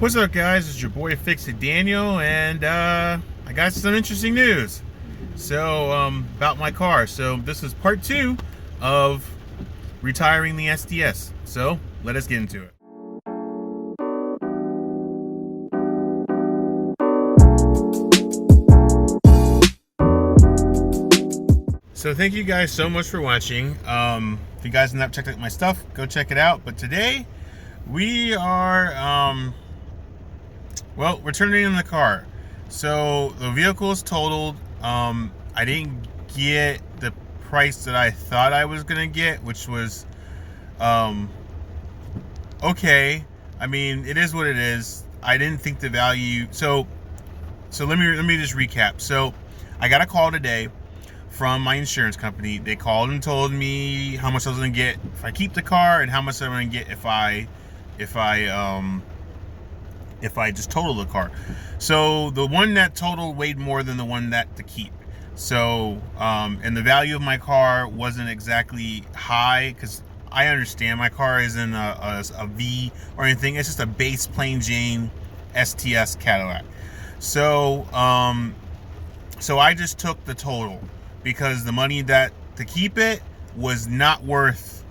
What's up, guys? It's your boy Fix It Daniel, and I got some interesting news. About my car. So this is part 2 of retiring the STS. So let us get into it. So thank you guys so much for watching. If you guys have not checked out my stuff, go check it out. But today we are we're turning in the car. So the vehicle is totaled. I didn't get the price that I thought I was gonna get, which was okay. I mean, it is what it is. I didn't think the value. So let me just recap. So I got a call today from my insurance company. They called and told me how much I was gonna get if I keep the car and how much I'm gonna get if I just total the car. So the one that totaled weighed more than the one that to keep. So and the value of my car wasn't exactly high, because I understand my car isn't a V or anything. It's just a base plain Jane STS Cadillac. So so I just took the total, because the money that to keep it was not worth.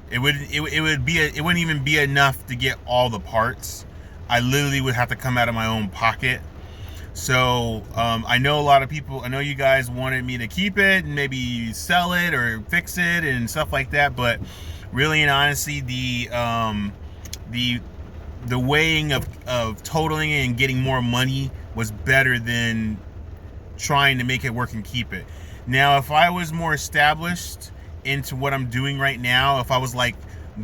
It wouldn't even be enough to get all the parts. I literally would have to come out of my own pocket. So I know a lot of people, I know you guys wanted me to keep it and maybe sell it or fix it and stuff like that, but really and honestly, the weighing of totaling it and getting more money was better than trying to make it work and keep it. Now, if I was more established into what I'm doing right now, if I was like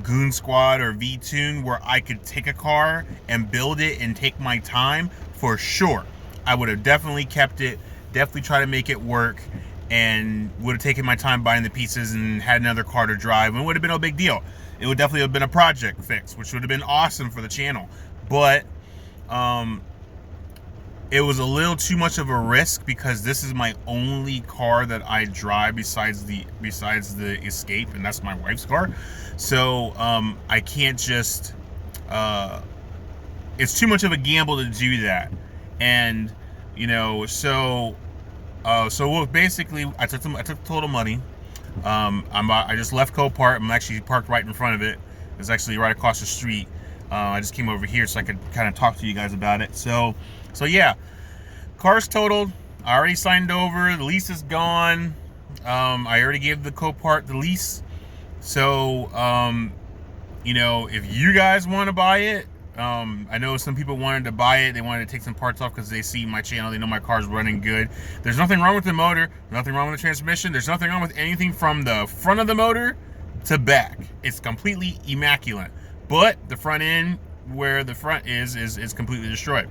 Goon Squad or V-Tune, where I could take a car and build it and take my time, for sure I would have definitely kept it, definitely try to make it work, and would have taken my time buying the pieces and had another car to drive, and it would have been no big deal. It would definitely have been a project fix, which would have been awesome for the channel. But it was a little too much of a risk, because this is my only car that I drive besides the Escape, and that's my wife's car. So I can't just it's too much of a gamble to do that. And so basically I took the total money. I just left Copart. I'm actually parked right in front of it. It's actually right across the street. I just came over here so I could kind of talk to you guys about it. So yeah, car's totaled. I already signed over. The lease is gone. I already gave the Copart the lease. So if you guys want to buy it, I know some people wanted to buy it. They wanted to take some parts off because they see my channel. They know my car's running good. There's nothing wrong with the motor. Nothing wrong with the transmission. There's nothing wrong with anything from the front of the motor to back. It's completely immaculate. But the front end, where the front is completely destroyed.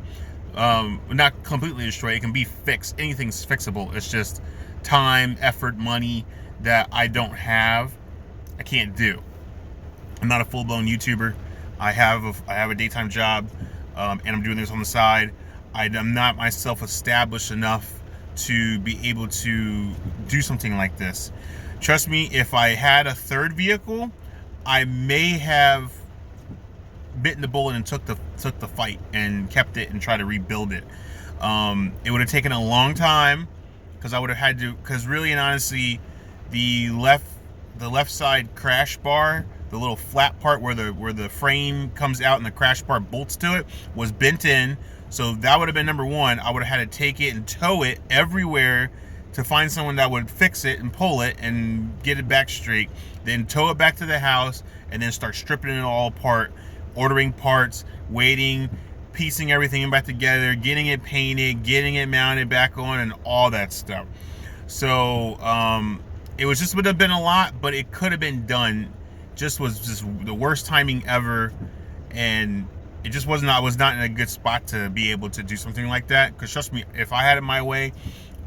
Not completely destroyed. It can be fixed. Anything's fixable. It's just time, effort, money that I don't have. I can't do. I'm not a full-blown YouTuber. I have a daytime job, and I'm doing this on the side. I'm not myself established enough to be able to do something like this. Trust me, if I had a third vehicle, I may have bitten the bullet and took the fight and kept it and tried to rebuild it. It would have taken a long time, because I would have had to, because really and honestly, the left side crash bar, the little flat part where the frame comes out and the crash bar bolts to it, was bent in. So that would have been number one. I would have had to take it and tow it everywhere to find someone that would fix it and pull it and get it back straight, then tow it back to the house, and then start stripping it all apart, ordering parts, waiting, piecing everything back together, getting it painted, getting it mounted back on, and all that stuff. So it would have been a lot, but it could have been done. Was just the worst timing ever, and it just wasn't. I was not in a good spot to be able to do something like that, because trust me, if I had it my way,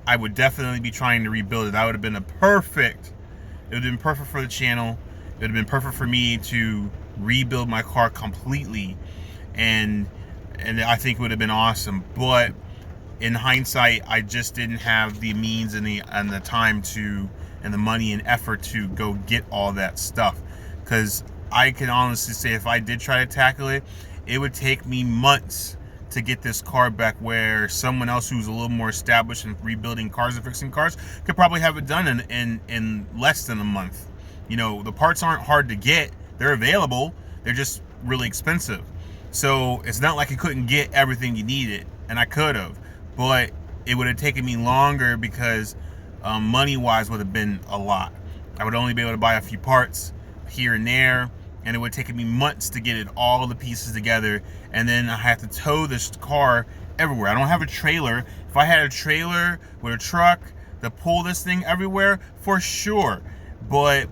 I would definitely be trying to rebuild it. That would have been it would have been perfect for the channel. It would have been perfect for me to rebuild my car completely, and I think it would have been awesome. But in hindsight, I just didn't have the means and the time to, and the money and effort to go get all that stuff. Because I can honestly say, if I did try to tackle it, it would take me months to get this car back, where someone else who's a little more established in rebuilding cars and fixing cars could probably have it done in less than a month. You know, the parts aren't hard to get. They're available. They're just really expensive. So it's not like I couldn't get everything you needed, and I could have, but it would have taken me longer because money-wise would have been a lot. I would only be able to buy a few parts here and there, and it would take me months to get it all the pieces together, and then I have to tow this car everywhere. I don't have a trailer. If I had a trailer with a truck to pull this thing everywhere, for sure. But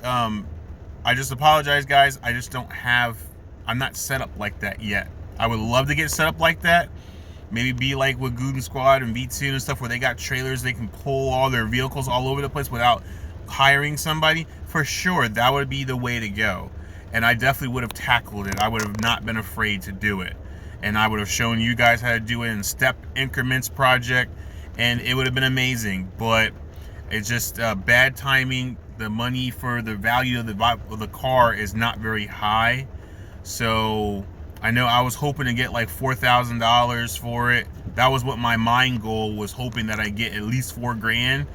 I just apologize, guys. I just don't have, I'm not set up like that yet. I would love to get set up like that. Maybe be like with Goon Squad and V2 and stuff, where they got trailers, they can pull all their vehicles all over the place without hiring somebody. For sure, that would be the way to go. And I definitely would have tackled it. I would have not been afraid to do it. And I would have shown you guys how to do it in step increments project, and it would have been amazing. But it's just bad timing. The money for the value of the car is not very high. So I know I was hoping to get like $4,000 for it. That was what my mind goal was, hoping that I get at least $4,000.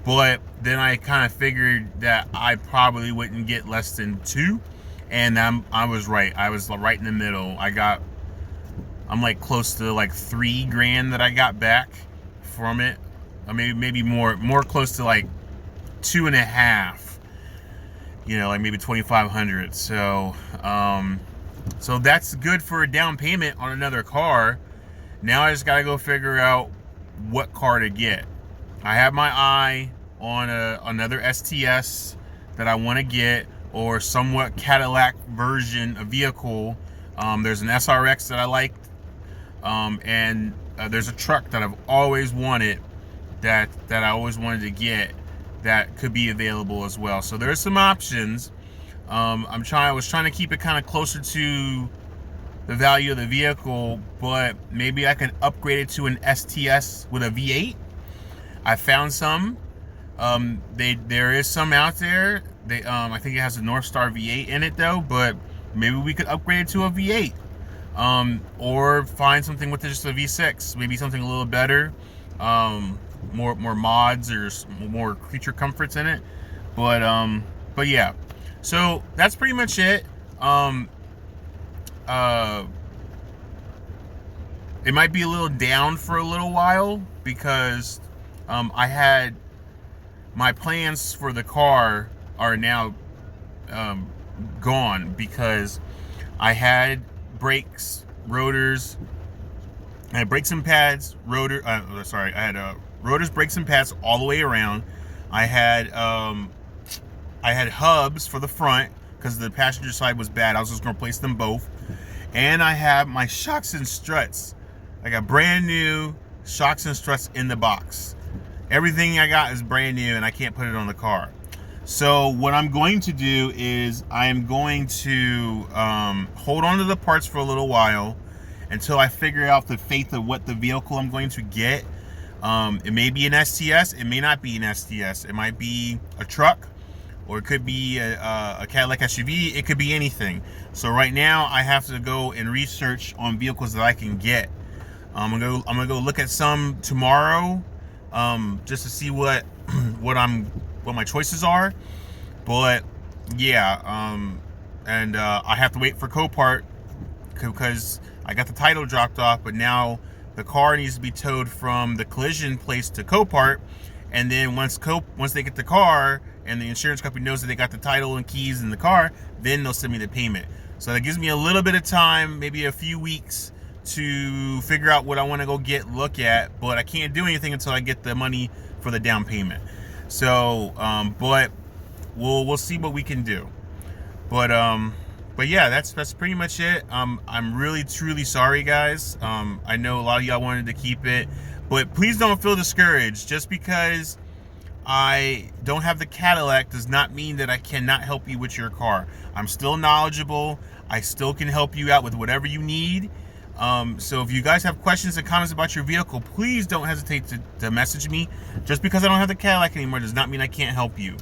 But then I kind of figured that I probably wouldn't get less than $2,000. And I was right. I was right in the middle. I'm like close to like $3,000 that I got back from it. Or maybe more close to like 2.5. You know, like maybe $2,500. So that's good for a down payment on another car. Now I just gotta go figure out what car to get. I have my eye on another STS that I want to get, or somewhat Cadillac version of vehicle. There's an SRX that I like, and there's a truck that I've always wanted, that I always wanted to get, that could be available as well. So there's some options. I was trying to keep it kind of closer to the value of the vehicle, but maybe I can upgrade it to an STS with a V8. I found some. There is some out there. I think it has a North Star V8 in it though, but maybe we could upgrade it to a V8, or find something with just a V6, maybe something a little better, more mods or more creature comforts in it. But yeah, so that's pretty much it. It might be a little down for a little while because I had my plans for the car are now gone, because I had brakes, rotors, I had brakes and pads, I had rotors, brakes and pads all the way around. I had hubs for the front because the passenger side was bad. I was just going to replace them both. And I have my shocks and struts. I got brand new shocks and struts in the box. Everything I got is brand new, and I can't put it on the car. So what I'm going to do is I am going to hold on to the parts for a little while until I figure out the fate of what the vehicle I'm going to get. It may be an STS. It may not be an STS. It might be a truck, or it could be a Cadillac SUV. It could be anything. So right now I have to go and research on vehicles that I can get. I'm gonna go look at some tomorrow, just to see what my choices are. But yeah, I have to wait for Copart because I got the title dropped off, but now the car needs to be towed from the collision place to Copart, and then once they get the car and the insurance company knows that they got the title and keys in the car, then they'll send me the payment. So that gives me a little bit of time, maybe a few weeks, to figure out what I want to go look at, but I can't do anything until I get the money for the down payment. So, but we'll see what we can do. But yeah, that's pretty much it. I'm really truly sorry, guys. I know a lot of y'all wanted to keep it, but please don't feel discouraged. Just because I don't have the Cadillac does not mean that I cannot help you with your car. I'm still knowledgeable. I still can help you out with whatever you need. So if you guys have questions and comments about your vehicle, please don't hesitate to message me. Just because I don't have the Cadillac anymore does not mean I can't help you.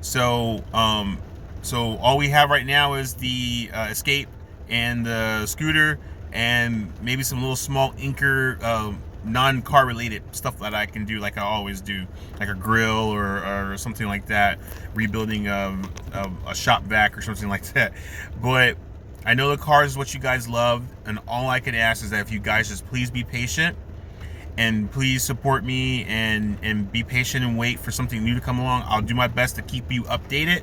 So all we have right now is the Escape and the scooter, and maybe some little small inker non-car related stuff that I can do, like I always do, like a grill or something like that, rebuilding a shop vac or something like that. But I know the car is what you guys love, and all I could ask is that if you guys just please be patient and please support me and be patient and wait for something new to come along. I'll do my best to keep you updated,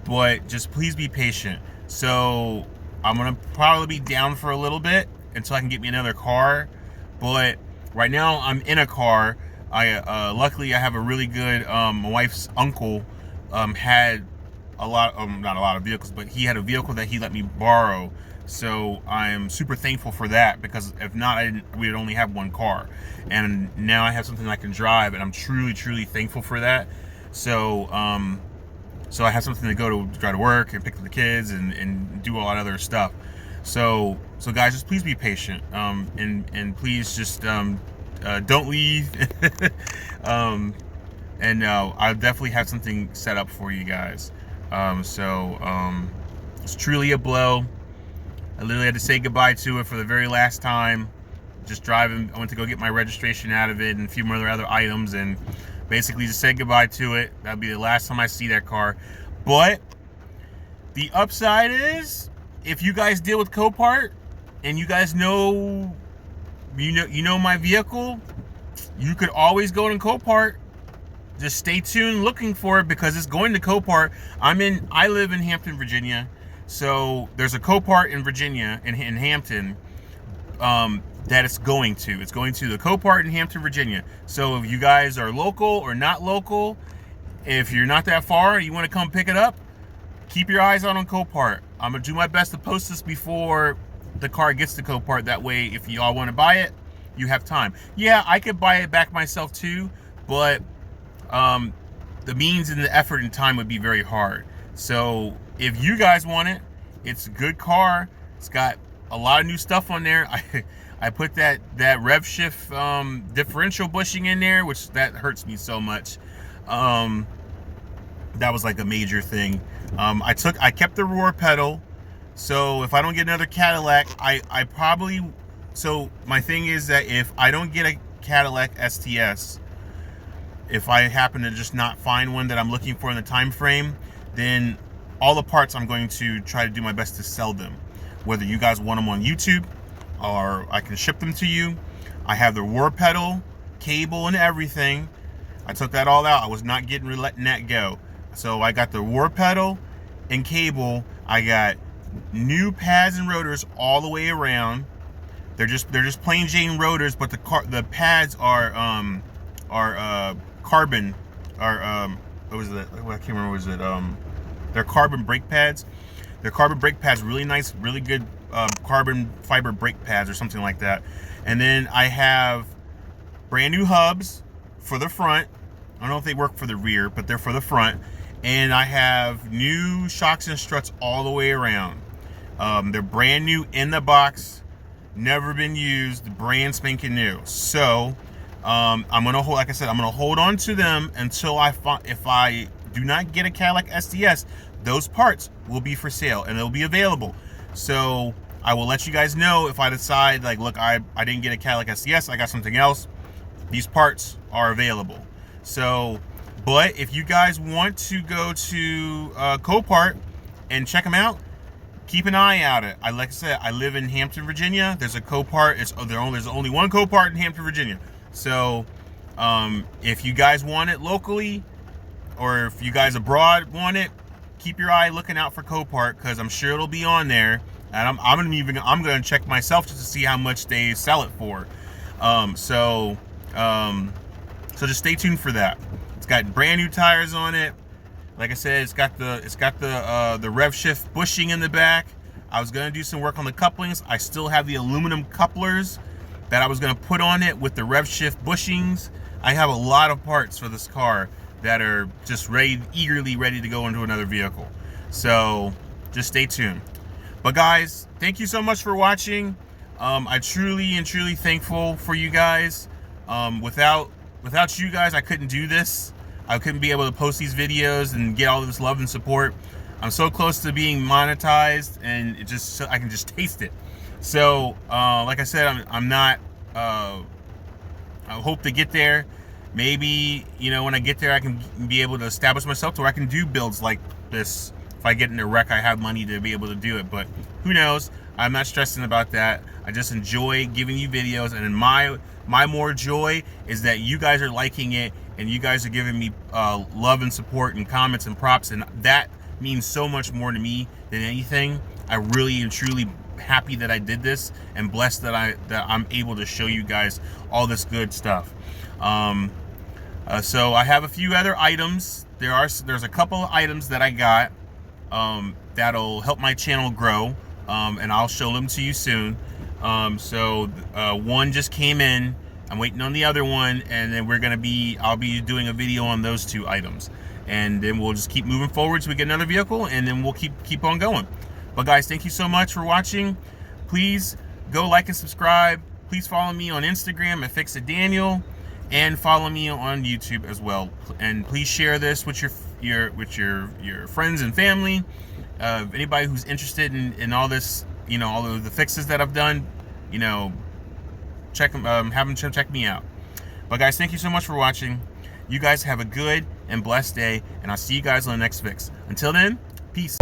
but just please be patient. So I'm gonna probably be down for a little bit until I can get me another car, but right now I'm in a car. I luckily I have a really good my wife's uncle had a lot not a lot of vehicles, but he had a vehicle that he let me borrow. So I'm super thankful for that, because if not, we would only have one car, and now I have something I can drive, and I'm truly thankful for that. So so I have something to go to drive to work and pick up the kids and do a lot of other stuff. So guys, just please be patient, and please just don't leave. And I'll definitely have something set up for you guys. It's truly a blow. I literally had to say goodbye to it for the very last time. Just driving, I went to go get my registration out of it and a few more other items, and basically just said goodbye to it. That'll be the last time I see that car. But the upside is, if you guys deal with Copart and you guys know, you know my vehicle, you could always go to Copart. Just stay tuned looking for it, because it's going to Copart. I live in Hampton, Virginia. So there's a Copart in Virginia, in Hampton, that it's going to. It's going to the Copart in Hampton, Virginia. So if you guys are local or not local, if you're not that far and you want to come pick it up, keep your eyes out on Copart. I'm going to do my best to post this before the car gets to Copart. That way, if you all want to buy it, you have time. Yeah, I could buy it back myself too, but the means and the effort and time would be very hard. So if you guys want it, it's a good car. It's got a lot of new stuff on there. I put that rev shift differential bushing in there, which that hurts me so much. That was like a major thing. I kept the roar pedal, so if I don't get another Cadillac, I probably, so my thing is that if I don't get a Cadillac STS, if I happen to just not find one that I'm looking for in the time frame, then all the parts I'm going to try to do my best to sell them. Whether you guys want them on YouTube or I can ship them to you. I have the roar pedal, cable, and everything. I took that all out. I was not letting that go. So I got the roar pedal and cable. I got new pads and rotors all the way around. They're just plain Jane rotors, but the pads are carbon, what was it? I can't remember. Was it they're carbon brake pads. They're carbon brake pads, really nice, really good carbon fiber brake pads or something like that. And then I have brand new hubs for the front. I don't know if they work for the rear, but they're for the front. And I have new shocks and struts all the way around. They're brand new in the box, never been used, brand spanking new. So I'm gonna hold, like I said, I'm gonna hold on to them until if I do not get a Cadillac STS, those parts will be for sale and they'll be available. So I will let you guys know if I decide, like, look, I didn't get a Cadillac STS, I got something else. These parts are available. So, but if you guys want to go to Copart and check them out, keep an eye out. Like I said, I live in Hampton, Virginia. There's a Copart. There's only one Copart in Hampton, Virginia. So if you guys want it locally, or if you guys abroad want it, keep your eye looking out for Copart, because I'm sure it'll be on there. And I'm gonna check myself just to see how much they sell it for. So just stay tuned for that. It's got brand new tires on it. Like I said, it's got the rev shift bushing in the back. I was gonna do some work on the couplings. I still have the aluminum couplers that I was gonna put on it with the rev shift bushings. I have a lot of parts for this car that are just eagerly ready to go into another vehicle. So just stay tuned. But guys, thank you so much for watching. I truly thankful for you guys. Without you guys, I couldn't do this. I couldn't be able to post these videos and get all of this love and support. I'm so close to being monetized, and it just, I can just taste it. So like I said, I'm not I hope to get there. Maybe, you know, when I get there, I can be able to establish myself to where I can do builds like this. If I get in a wreck, I have money to be able to do it. But who knows? I'm not stressing about that. I just enjoy giving you videos, and my more joy is that you guys are liking it, and you guys are giving me love and support and comments and props, and that means so much more to me than anything. I really and truly happy that I did this, and blessed that I'm able to show you guys all this good stuff. So I have a few other items. There's a couple of items that I got that'll help my channel grow, and I'll show them to you soon. So one just came in. I'm waiting on the other one, and then I'll be doing a video on those two items, and then we'll just keep moving forward till we get another vehicle, and then we'll keep on going. But guys, thank you so much for watching. Please go like and subscribe. Please follow me on Instagram at FixItDaniel, and follow me on YouTube as well. And please share this with your friends and family. Anybody who's interested in all this, you know, all of the fixes that I've done, you know, have them check me out. But guys, thank you so much for watching. You guys have a good and blessed day, and I'll see you guys on the next fix. Until then, peace.